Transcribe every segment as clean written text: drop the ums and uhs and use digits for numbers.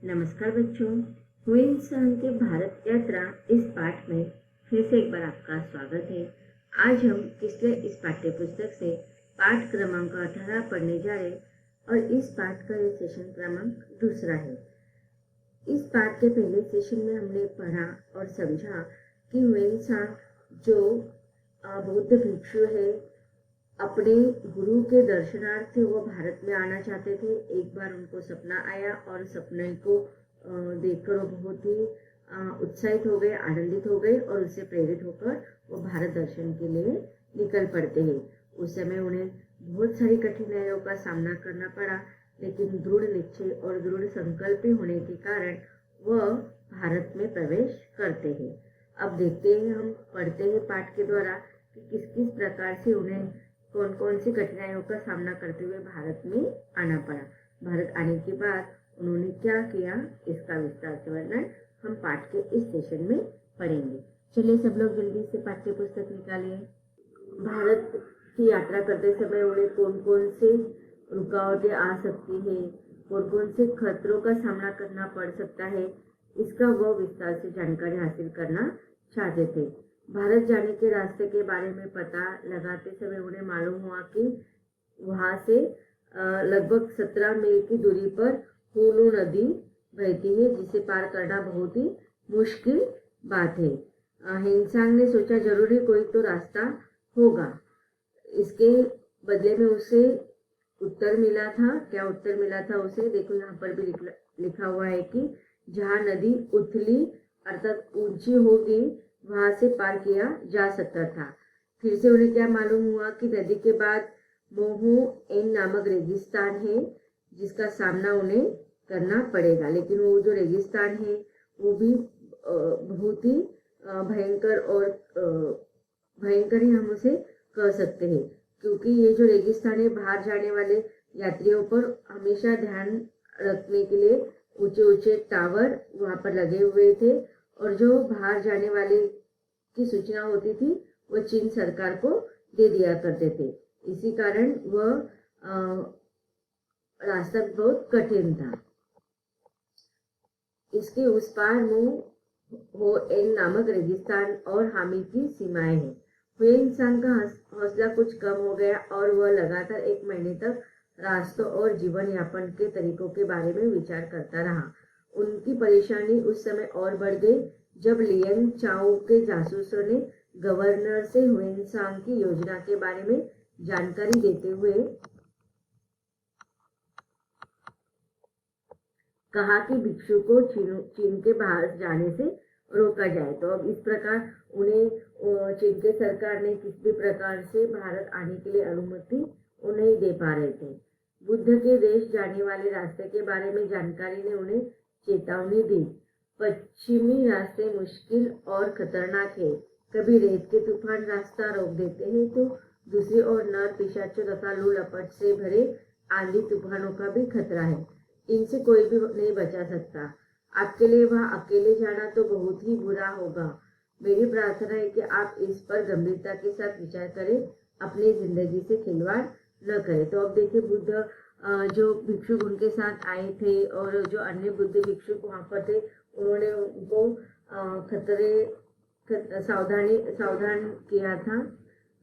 नमस्कार बच्चों, हुएन के भारत यात्रा इस पाठ में फिर से एक बार आपका स्वागत है। आज हम इस पाठ्य पुस्तक से पाठ क्रमांक 18 पढ़ने जा रहे और इस पाठ का ये सेशन क्रमांक दूसरा है। इस पाठ के पहले सेशन में हमने पढ़ा और समझा कि हुएन जो बौद्ध भिक्षु है, अपने गुरु के दर्शनार्थ वो भारत में आना चाहते थे। एक बार उनको सपना आया और सपने को देखकर वो बहुत ही उत्साहित हो गए, आनंदित हो गए और उससे प्रेरित होकर वो भारत दर्शन के लिए निकल पड़ते हैं। उस समय उन्हें बहुत सारी कठिनाइयों का सामना करना पड़ा, लेकिन दृढ़ निश्चय और दृढ़ संकल्प होने के कारण वह भारत में प्रवेश करते हैं। अब देखते हैं, हम पढ़ते हैं पाठ के द्वारा कि किस किस प्रकार से उन्हें कौन कौन सी कठिनाइयों का सामना करते हुए भारत में आना पड़ा। भारत आने के बाद उन्होंने क्या किया, इसका विस्तार से वर्णन हम पाठ के इस सेशन में पढ़ेंगे। चलिए सब लोग जल्दी से पाठ्य पुस्तक निकालिए। भारत की यात्रा करते समय उन्हें कौन कौन से रुकावटें आ सकती है, कौन कौन से खतरों का सामना करना पड़ सकता है, इसका वह विस्तार से जानकारी हासिल करना चाहते थे। भारत जाने के रास्ते के बारे में पता लगाते समय उन्हें मालूम हुआ कि वहां से लगभग 17 मील की दूरी पर हुलू नदी बहती है, जिसे पार करना बहुत ही मुश्किल बात है। हिंसांग ने सोचा जरूर ही कोई तो रास्ता होगा। इसके बदले में उसे उत्तर मिला था। क्या उत्तर मिला था उसे? देखो यहाँ पर भी लिखा हुआ है कि जहाँ नदी उथली अर्थात ऊंची होगी वहां से पार किया जा सकता था। फिर से उन्हें क्या मालूम हुआ कि नदी के बाद मोहू एन नामक रेगिस्तान है, जिसका सामना उन्हें करना पड़ेगा। लेकिन वो जो रेगिस्तान है वो भी बहुत ही भयंकर और भयंकर ही हम उसे कह सकते हैं, क्योंकि ये जो रेगिस्तान है बाहर जाने वाले यात्रियों पर हमेशा ध्यान रखने के लिए ऊंचे ऊंचे टावर वहां पर लगे हुए थे और जो बाहर जाने वाले की सूचना होती थी वो चीन सरकार को दे दिया करते थे। इसी कारण वह रास्ता बहुत कठिन था। इसके उस पार हो एन नामक रेगिस्तान और हामी की सीमाएं हैं। हुएन सांग का हौसला कुछ कम हो गया और वह लगातार 1 महीने तक रास्तों और जीवन यापन के तरीकों के बारे में विचार करता रहा। उनकी परेशानी उस समय और बढ़ गई जब लियन चाओ के जासूसों ने गवर्नर से हुएन सांग की योजना के बारे में जानकारी देते हुए कहा कि भिक्षु को चीन के बाहर जाने से रोका जाए। तो अब इस प्रकार उन्हें चीन के सरकार ने किसी भी प्रकार से भारत आने के लिए अनुमति नहीं दे पा रहे थे। बुद्ध के देश जाने वाले रास्ते के बारे में जानकारी ने उन्हें चेतावनी दी। पश्चिमी रास्ते मुश्किल और खतरनाक है। कभी रेत के तूफान रास्ता रोक देते हैं तो दूसरी ओर नर पिशाचों तथा लू लपट से भरे आंधी तूफानों का भी खतरा है। इनसे कोई भी नहीं बचा सकता। आपके लिए वहां अकेले जाना तो बहुत ही बुरा होगा। मेरी प्रार्थना है कि आप इस पर गंभीरता के साथ विचार करें, अपनी जिंदगी से खिलवाड़ न करें। तो अब देखिए, बुद्ध जो भिक्षुक उनके साथ आए थे और जो अन्य बुद्ध भिक्षुक वहां पर थे, उन्होंने उनको सावधान किया था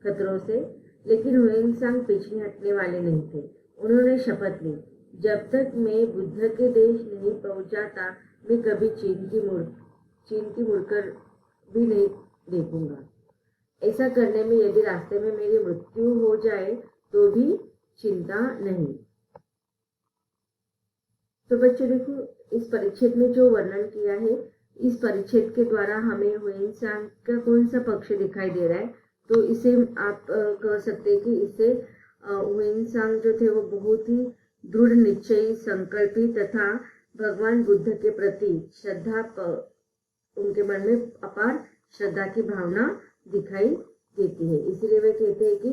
खतरों से। लेकिन हुएन सांग पीछे हटने वाले नहीं थे। उन्होंने शपथ ली, जब तक मैं बुद्ध के देश नहीं पहुंचाता मैं कभी चीन की मुड़कर भी नहीं देखूंगा। ऐसा करने में यदि रास्ते में मेरी मृत्यु हो जाए तो भी चिंता नहीं। तो बच्चों देखो, इस परिच्छेद में जो वर्णन किया है, इस परिच्छेद के द्वारा हमें हुएन सांग का कौन सा पक्ष दिखाई दे रहा है? तो इसे आप कह सकते हैं कि इससे हुएन सांग जो थे वो बहुत ही दृढ़ निश्चयी, संकल्पी तथा भगवान बुद्ध के प्रति उनके मन में अपार श्रद्धा की भावना दिखाई देती है। इसीलिए वे कहते हैं कि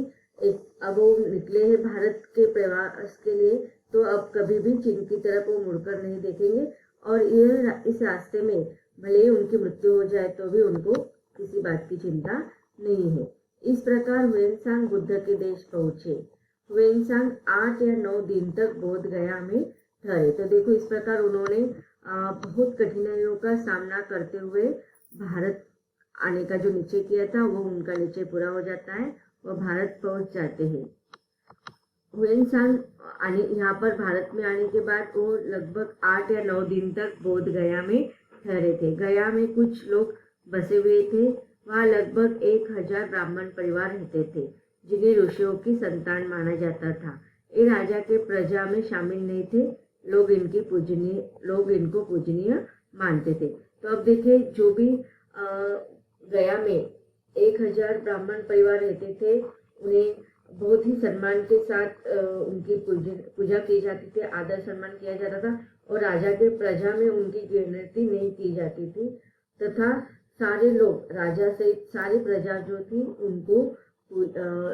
अब वो निकले हैं भारत के प्रवास के लिए, तो अब कभी भी चीन की तरफ वो मुड़कर नहीं देखेंगे और इस रास्ते में भले ही उनकी मृत्यु हो जाए तो भी उनको किसी बात की चिंता नहीं है। इस प्रकार हुएन सांग बुद्ध के देश पहुंचे। हुएन सांग 8 या 9 दिन तक बोध गया में ठहरे। तो देखो इस प्रकार उन्होंने बहुत कठिनाइयों का सामना करते हुए भारत आने का जो निश्चय किया था वो उनका निश्चय पूरा हो जाता है और भारत पहुंच जाते हैं। हुएनसांग आने यहाँ पर भारत में आने के बाद वो लगभग 8 या 9 दिन तक बोध गया में ठहरे थे। गया में कुछ लोग बसे हुए थे। वहाँ लगभग 1000 ब्राह्मण परिवार रहते थे जिन्हें ऋषियों की संतान माना जाता था। ये राजा के प्रजा में शामिल नहीं थे। लोग इनको पूजनीय मानते थे। तो अब देखिए जो भी गया में 1000 ब्राह्मण परिवार रहते थे उन्हें बहुत ही सम्मान के साथ उनकी पूजा की जाती थी, आदर सम्मान किया जाता था और राजा के प्रजा में उनकी गिनती नहीं की जाती थी तथा सारे लोग राजा सहित सारी प्रजा जो थी उनको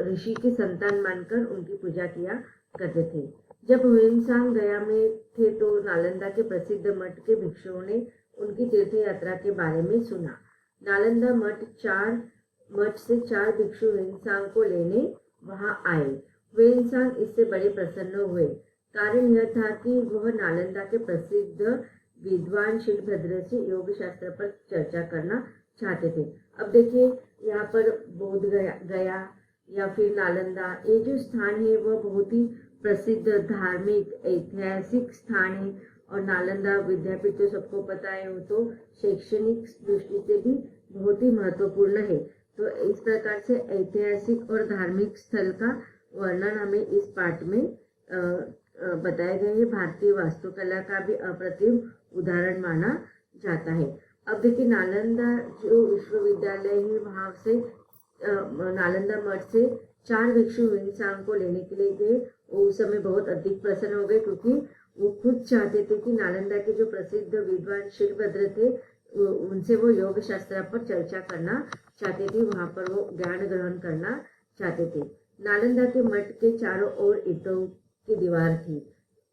ऋषि की संतान मानकर उनकी पूजा किया करते थे। जब हुएनसांग गया में थे तो नालंदा के प्रसिद्ध मठ के भिक्षुओं ने उनकी तीर्थ यात्रा के बारे में सुना। नालंदा मठ से 4 भिक्षु हुएनसांग को लेने वहां आए। हुएनसांग इससे बड़े प्रसन्न हुए। कारण यह था कि वह नालंदा के प्रसिद्ध विद्वान शिलभद्र से योग शास्त्र पर चर्चा करना चाहते थे। अब देखिए यहाँ पर बोध गया या फिर नालंदा, ये जो स्थान है वह बहुत ही प्रसिद्ध धार्मिक ऐतिहासिक स्थान है और नालंदा विद्यापीठ तो सबको पता है, वो तो शैक्षणिक दृष्टि से भी बहुत ही महत्वपूर्ण है। तो इस प्रकार से ऐतिहासिक और धार्मिक स्थल का वर्णन हमें इस पाठ में बताए गए हैं। भारतीय वास्तुकला का भी अप्रतिम उदाहरण माना जाता है। अब देखिए नालंदा जो विश्वविद्यालय है वहां से नालंदा मठ से 4 भिक्षु हुएनसांग को लेने के लिए गए। वो उस समय बहुत अधिक प्रसन्न हो गए क्योंकि वो खुद चाहते थे कि नालंदा के जो प्रसिद्ध विद्वान शिलभद्र थे उनसे वो योग शास्त्र पर चर्चा करना चाहते थे, वहां पर वो ज्ञान ग्रहण करना चाहते थे। नालंदा के मठ के चारों ओर ईंटों की दीवार थी।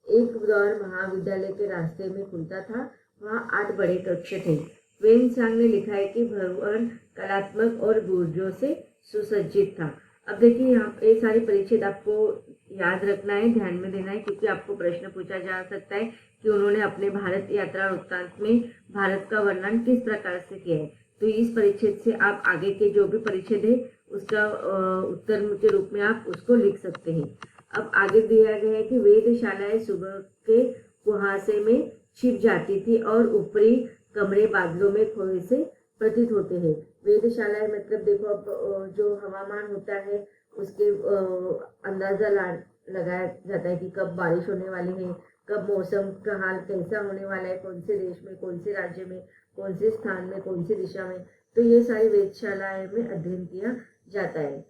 एक द्वार महाविद्यालय के रास्ते में खुलता था। वहाँ 8 बड़े कक्ष थे। हुएनसांग ने लिखा है कि भवन कलात्मक और बुर्जों से सुसज्जित था। अब देखिए यहाँ ये सारी परिच्छेद आपको याद रखना है, ध्यान में देना है क्योंकि आपको प्रश्न पूछा जा सकता है कि उन्होंने अपने भारत यात्रा वृत्तांत में भारत का वर्णन किस प्रकार से किया है। तो इस परिच्छेद से आप आगे के जो भी परिच्छेद है उसका उत्तर के रूप में आप उसको लिख सकते हैं। अब आगे दिया गया है कि वेदशालाएं सुबह के कुहासे में छिप जाती थी और ऊपरी कमरे बादलों में खोए से प्रतीत होते हैं। वेदशालाएं मतलब देखो अब जो हवामान होता है उसके अंदाजा लगाया जाता है कि कब बारिश होने वाली है, कब मौसम का हाल कैसा होने वाला है, कौन से देश में, कौन से राज्य में, कौन से स्थान में, कौन सी दिशा में। तो ये सारी वेदशालाएं में अध्ययन किया जाता है।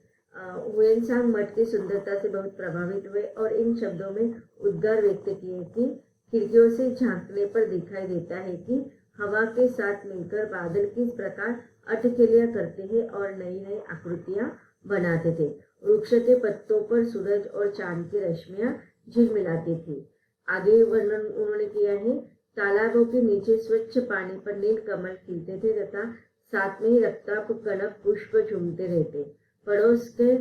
हुएनसांग मठ की सुंदरता से बहुत प्रभावित हुए और इन शब्दों में उद्गार व्यक्त किए कि खिड़कियों से झांकने पर दिखाई देता है कि हवा के साथ मिलकर बादल किस प्रकार अटखेलियां करते हैं और नई नई आकृतियां बनाते थे। वृक्ष के पत्तों पर सूरज और चांद की रश्मियां झिलमिलाती थी। आगे वर्णन उन्होंने किया है, तालाबों के नीचे स्वच्छ पानी पर नील कमल खिलते थे तथा साथ में ही रक्ताप कनक पुष्प झूमते रहते। पड़ोस के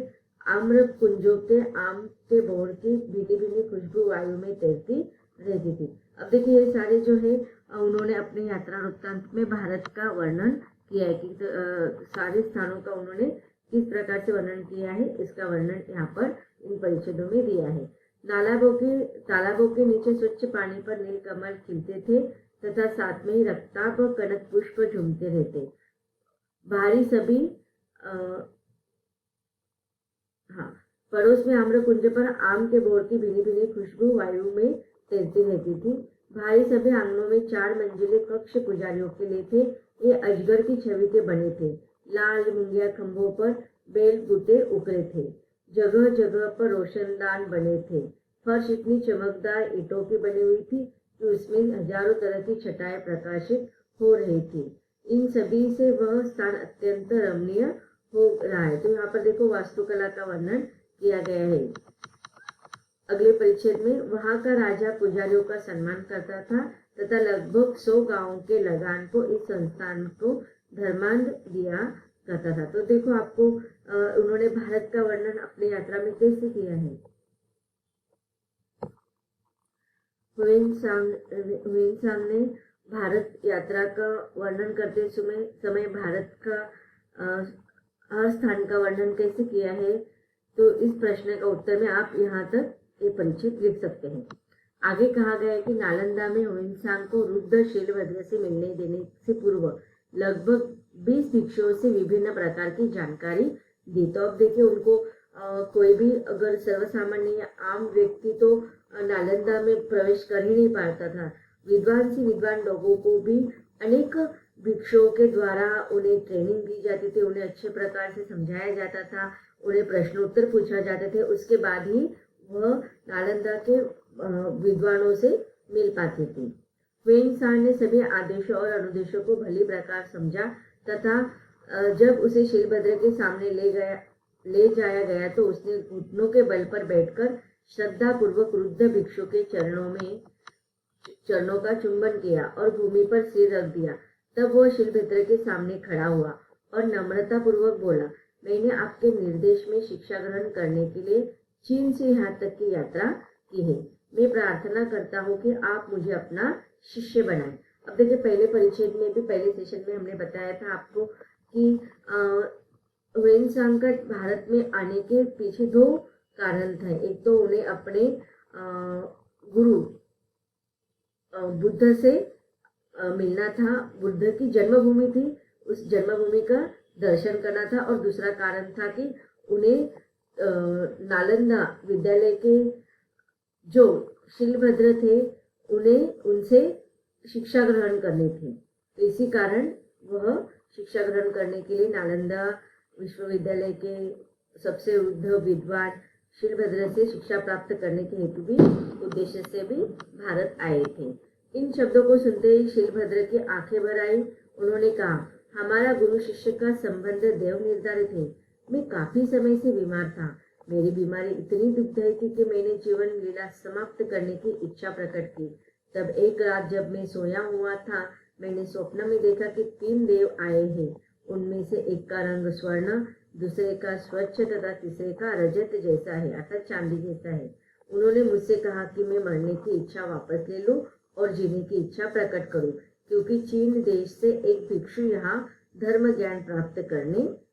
आम्र कुंजों के आम के बोर की भीनी भीनी खुशबू वायु में तैरती रहती थी। अब देखिए ये सारे जो है उन्होंने अपने यात्रा वृत्तांत में भारत का वर्णन किया है कि सारे स्थानों का उन्होंने किस प्रकार से वर्णन किया है, इसका वर्णन यहाँ पर इन परिच्छेदों में दिया है। तालाबों के नीचे स्वच्छ पानी पर नील कमल खिलते थे तथा साथ में ही रक्ताप कनक पुष्प झूमते रहते। भारी सभी पड़ोस में आम्र कुंज पर आम के बोर की भीनी भीनी खुशबू वायु में तैरती रहती थी। भारी सभी आंगनों में 4 मंजिले कक्ष पुजारियों के लिए थे। ये अजगर की छवि के बने थे। लाल मुंगिया खंभों पर बेल बूटे उगरे थे। जगह जगह पर रोशनदान बने थे। फर्श इतनी चमकदार ईंटों की बनी हुई थी कि उसमें हजारों तरह की छटाएं प्रकाशित हो रही थी। इन सभी से वह स्थान अत्यंत रमणीय हो रहा है। तो यहाँ पर देखो वास्तुकला का वर्णन किया गया है। अगले परिच्छेद में वहां का राजा पुजारियों का सम्मान करता था तथा लगभग 100 गांवों के लगान को इस संस्थान को धर्मांध दिया करता था। तो देखो आपको उन्होंने भारत का वर्णन अपनी यात्रा में कैसे किया है। हुएनसांग ने भारत यात्रा का वर्णन करते समय भारत का हर स्थान का वर्णन कैसे किया है, तो इस प्रश्न का उत्तर में आप यहाँ तक ये परिचित लिख सकते हैं। आगे कहा गया है कि नालंदा में हुएनसांग को रुद्र शीलभद्र से मिलने देने से पूर्व लगभग 20 भिक्षुओं से विभिन्न प्रकार की जानकारी दी। तो अब देखिए, उनको कोई भी अगर सर्वसामान्य या आम व्यक्ति तो नालंदा में प्रवेश कर ही नहीं पाता था। विद्वान से विद्वान लोगों को भी अनेक भिक्षुओं के द्वारा उन्हें ट्रेनिंग दी जाती थी, उन्हें अच्छे प्रकार से समझाया जाता था, उन्हें प्रश्नोत्तर पूछा जाते थे, उसके बाद ही वह नालंदा के विद्वानों से मिल पाती थी। हुएनसांग ने सभी आदेशों और अनुदेशों को भली प्रकार समझा तथा जब उसे शीलभद्र के सामने ले जाया गया तो उसने घुटनों के बल पर बैठकर श्रद्धा पूर्वक वृद्ध भिक्षु के चरणों का चुंबन किया और भूमि पर सिर रख दिया। तब वह शीलभद्र के सामने खड़ा हुआ और नम्रता पूर्वक बोला, मैंने आपके निर्देश में शिक्षा ग्रहण करने के लिए चीन से यहाँ तक की यात्रा की है। मैं प्रार्थना करता हूँ कि आप मुझे अपना शिष्य बनाएं। अब देखिए, पहले परिच्छेद में भी, पहले सेशन में हमने बताया था आपको कि हुएनसांग का भारत में आने के पीछे 2 कारण थे। एक तो उन्हें अपने गुरु बुद्ध से मिलना था, बुद्ध की जन्मभूमि थी, उस जन्मभूमि का दर्शन करना था, और दूसरा कारण था कि उन्हें नालंदा विद्यालय के जो शीलभद्र थे उनसे शिक्षा ग्रहण करनी थी। तो इसी कारण वह शिक्षा ग्रहण करने के लिए नालंदा विश्वविद्यालय के सबसे वृद्ध विद्वान शीलभद्र से शिक्षा प्राप्त करने के हेतु भी, उद्देश्य से भी भारत आए थे। इन शब्दों को सुनते ही शीलभद्र की आंखें भर आई। उन्होंने कहा, हमारा गुरु शिष्य का संबंध देव निर्धारित है। मैं काफी समय से बीमार था। मेरी बीमारी इतनी दुखदायी थी कि मैंने जीवन लीला समाप्त करने की इच्छा प्रकट की। तब एक रात जब मैं सोया हुआ था, मैंने स्वप्न में देखा कि 3 देव आए हैं। उनमें से एक का रंग स्वर्ण, दूसरे का स्वच्छ तथा तीसरे का रजत जैसा है, अर्थात चांदी जैसा है। उन्होंने मुझसे कहा कि मैं मरने की इच्छा वापस ले लूं और जीने की इच्छा प्रकट करूं, क्योंकि चीन देश से एक भिक्षु यहाँ धर्म ज्ञान प्राप्त करने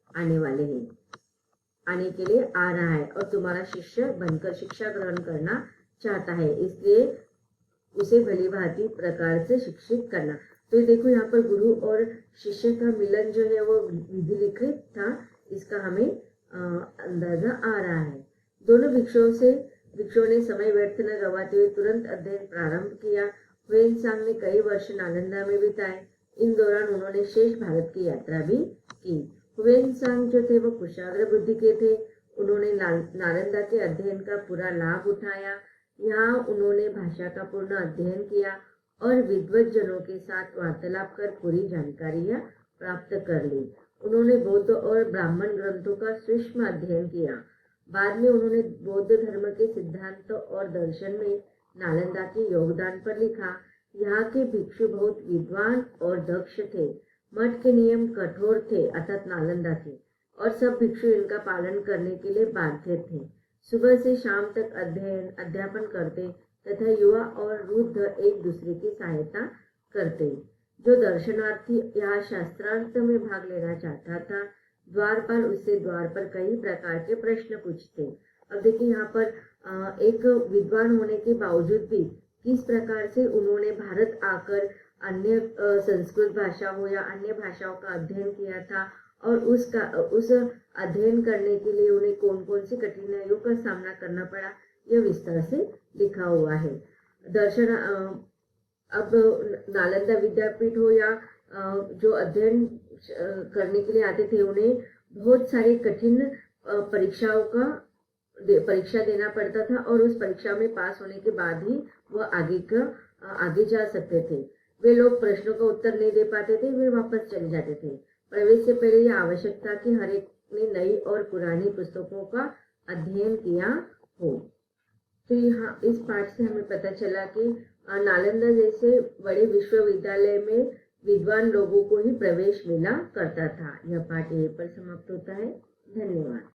आने के लिए आ रहा है और तुम्हारा शिष्य बनकर शिक्षा ग्रहण करना चाहता है, इसलिए उसे भली भांति प्रकार से शिक्षित करना। तो देखो, यहाँ पर गुरु और शिष्य का मिलन जो है वो विधि लिखित था, इसका हमें अंदाजा आ रहा है। दोनों भिक्षुओं ने समय व्यर्थ न गवाते हुए तुरंत अध्ययन प्रारंभ किया। हुएनसांग ने कई वर्ष नालंदा में बिताए। इन दौरान उन्होंने शेष भारत की यात्रा भी की। हुएनसांग जो थे वो कुशाग्र बुद्धि के थे। उन्होंने नालंदा के अध्ययन का पूरा लाभ उठाया। यहाँ उन्होंने भाषा का पूर्ण अध्ययन किया और विद्वज्जनों के साथ वार्तालाप कर पूरी जानकारियां प्राप्त कर ली। उन्होंने बौद्ध और ब्राह्मण ग्रंथों का सूक्ष्म अध्ययन किया। बाद में उन्होंने बौद्ध धर्म के सिद्धांत और दर्शन में नालंदा के योगदान पर लिखा। यहाँ के भिक्षु बहुत विद्वान और दक्ष थे। मठ के नियम कठोर थे, अर्थात नालंदा के, और सब भिक्षु इनका पालन करने के लिए बाध्य थे। सुबह से शाम तक अध्यापन करते तथा युवा और वृद्ध एक दूसरे की सहायता करते। जो दर्शनार्थी यहाँ शास्त्रार्थ में भाग लेना चाहता था, द्वारपाल उससे द्वार पर कई प्रकार के प्रश्न पूछते। अब देखिए, यहाँ पर एक विद्वान होने के बावजूद भी किस प्रकार से उन्होंने भारत आकर अन्य संस्कृत भाषा हो या अन्य भाषाओं का अध्ययन किया था, और उस अध्ययन करने के लिए उन्हें कौन कौन सी कठिनाइयों का सामना करना पड़ा, यह विस्तार से लिखा हुआ है। अब नालंदा विद्यापीठ हो या जो अध्ययन करने के लिए आते थे, उन्हें बहुत सारी कठिन परीक्षा देना पड़ता था, और उस परीक्षा में पास होने के बाद ही वह आगे जा सकते थे। वे लोग प्रश्नों का उत्तर नहीं दे पाते थे, वे वापस चले जाते थे। प्रवेश से पहले यह आवश्यक था कि हर एक ने नई और पुरानी पुस्तकों का अध्ययन किया हो। तो यहाँ इस पाठ से हमें पता चला कि नालंदा जैसे बड़े विश्वविद्यालय में विद्वान लोगों को ही प्रवेश मिला करता था। यह पाठ यहीं पर समाप्त होता है। धन्यवाद।